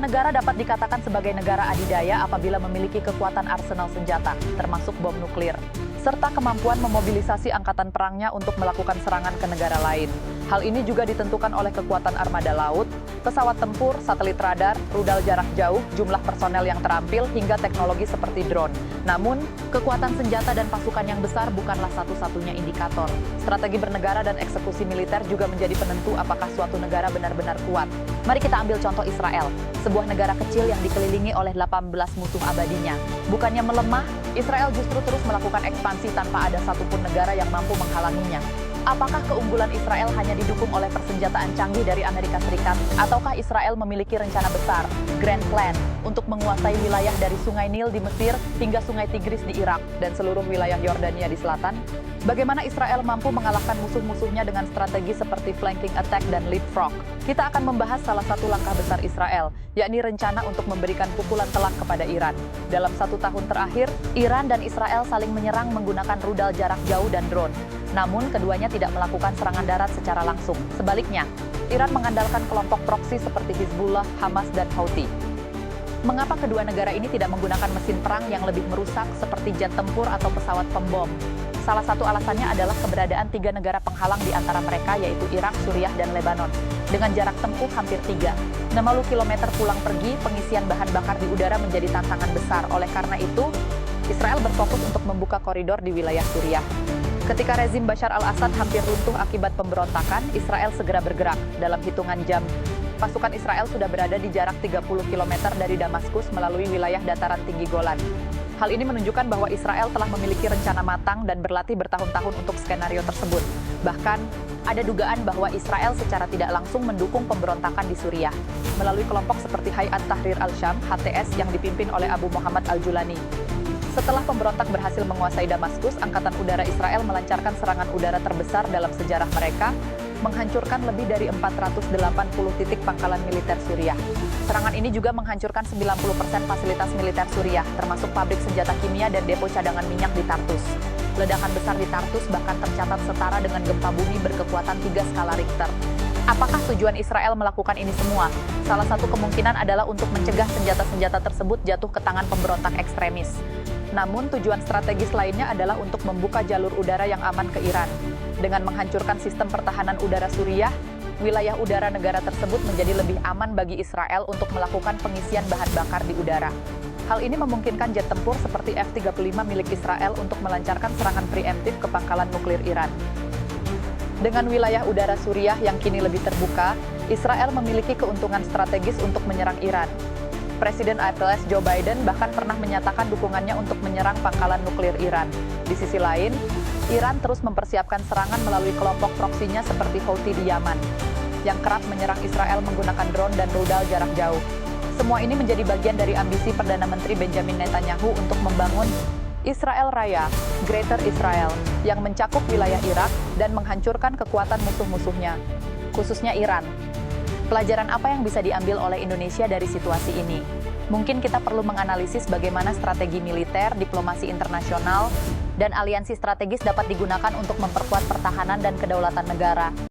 negara dapat dikatakan sebagai negara adidaya apabila memiliki kekuatan arsenal senjata, termasuk bom nuklir, serta kemampuan memobilisasi angkatan perangnya untuk melakukan serangan ke negara lain. Hal ini juga ditentukan oleh kekuatan armada laut, pesawat tempur, satelit radar, rudal jarak jauh, jumlah personel yang terampil, hingga teknologi seperti drone. Namun, kekuatan senjata dan pasukan yang besar bukanlah satu-satunya indikator. Strategi bernegara dan eksekusi militer juga menjadi penentu apakah suatu negara benar-benar kuat. Mari kita ambil contoh Israel, sebuah negara kecil yang dikelilingi oleh 18 musuh abadinya. Bukannya melemah, Israel justru terus melakukan ekspansi tanpa ada satupun negara yang mampu menghalanginya. Apakah keunggulan Israel hanya didukung oleh persenjataan canggih dari Amerika Serikat? Ataukah Israel memiliki rencana besar, Grand Plan, untuk menguasai wilayah dari Sungai Nil di Mesir hingga Sungai Tigris di Irak dan seluruh wilayah Yordania di selatan? Bagaimana Israel mampu mengalahkan musuh-musuhnya dengan strategi seperti flanking attack dan leapfrog? Kita akan membahas salah satu langkah besar Israel, yakni rencana untuk memberikan pukulan telak kepada Iran. Dalam 1 tahun terakhir, Iran dan Israel saling menyerang menggunakan rudal jarak jauh dan drone. Namun, keduanya tidak melakukan serangan darat secara langsung. Sebaliknya, Iran mengandalkan kelompok proksi seperti Hizbullah, Hamas, dan Houthi. Mengapa kedua negara ini tidak menggunakan mesin perang yang lebih merusak seperti jet tempur atau pesawat pembom? Salah satu alasannya adalah keberadaan 3 negara penghalang di antara mereka, yaitu Irak, Suriah, dan Lebanon, dengan jarak tempuh hampir 60 km pulang pergi. Pengisian bahan bakar di udara menjadi tantangan besar. Oleh karena itu, Israel berfokus untuk membuka koridor di wilayah Suriah. Ketika rezim Bashar al-Assad hampir runtuh akibat pemberontakan, Israel segera bergerak. Dalam hitungan jam, pasukan Israel sudah berada di jarak 30 km dari Damaskus melalui wilayah dataran tinggi Golan. Hal ini menunjukkan bahwa Israel telah memiliki rencana matang dan berlatih bertahun-tahun untuk skenario tersebut. Bahkan, ada dugaan bahwa Israel secara tidak langsung mendukung pemberontakan di Suriah melalui kelompok seperti Hayat Tahrir al-Syam (HTS) yang dipimpin oleh Abu Muhammad al-Julani. Setelah pemberontak berhasil menguasai Damaskus, Angkatan Udara Israel melancarkan serangan udara terbesar dalam sejarah mereka, menghancurkan lebih dari 480 titik pangkalan militer Suriah. Serangan ini juga menghancurkan 90% fasilitas militer Suriah, termasuk pabrik senjata kimia dan depo cadangan minyak di Tartus. Ledakan besar di Tartus bahkan tercatat setara dengan gempa bumi berkekuatan 3 skala Richter. Apakah tujuan Israel melakukan ini semua? Salah satu kemungkinan adalah untuk mencegah senjata-senjata tersebut jatuh ke tangan pemberontak ekstremis. Namun, tujuan strategis lainnya adalah untuk membuka jalur udara yang aman ke Iran. Dengan menghancurkan sistem pertahanan udara Suriah, wilayah udara negara tersebut menjadi lebih aman bagi Israel untuk melakukan pengisian bahan bakar di udara. Hal ini memungkinkan jet tempur seperti F-35 milik Israel untuk melancarkan serangan preemptif ke pangkalan nuklir Iran. Dengan wilayah udara Suriah yang kini lebih terbuka, Israel memiliki keuntungan strategis untuk menyerang Iran. Presiden APS Joe Biden bahkan pernah menyatakan dukungannya untuk menyerang pangkalan nuklir Iran. Di sisi lain, Iran terus mempersiapkan serangan melalui kelompok proksinya seperti Houthi di Yaman, yang kerap menyerang Israel menggunakan drone dan rudal jarak jauh. Semua ini menjadi bagian dari ambisi Perdana Menteri Benjamin Netanyahu untuk membangun Israel Raya, Greater Israel, yang mencakup wilayah Irak dan menghancurkan kekuatan musuh-musuhnya, khususnya Iran. Pelajaran apa yang bisa diambil oleh Indonesia dari situasi ini? Mungkin kita perlu menganalisis bagaimana strategi militer, diplomasi internasional, dan aliansi strategis dapat digunakan untuk memperkuat pertahanan dan kedaulatan negara.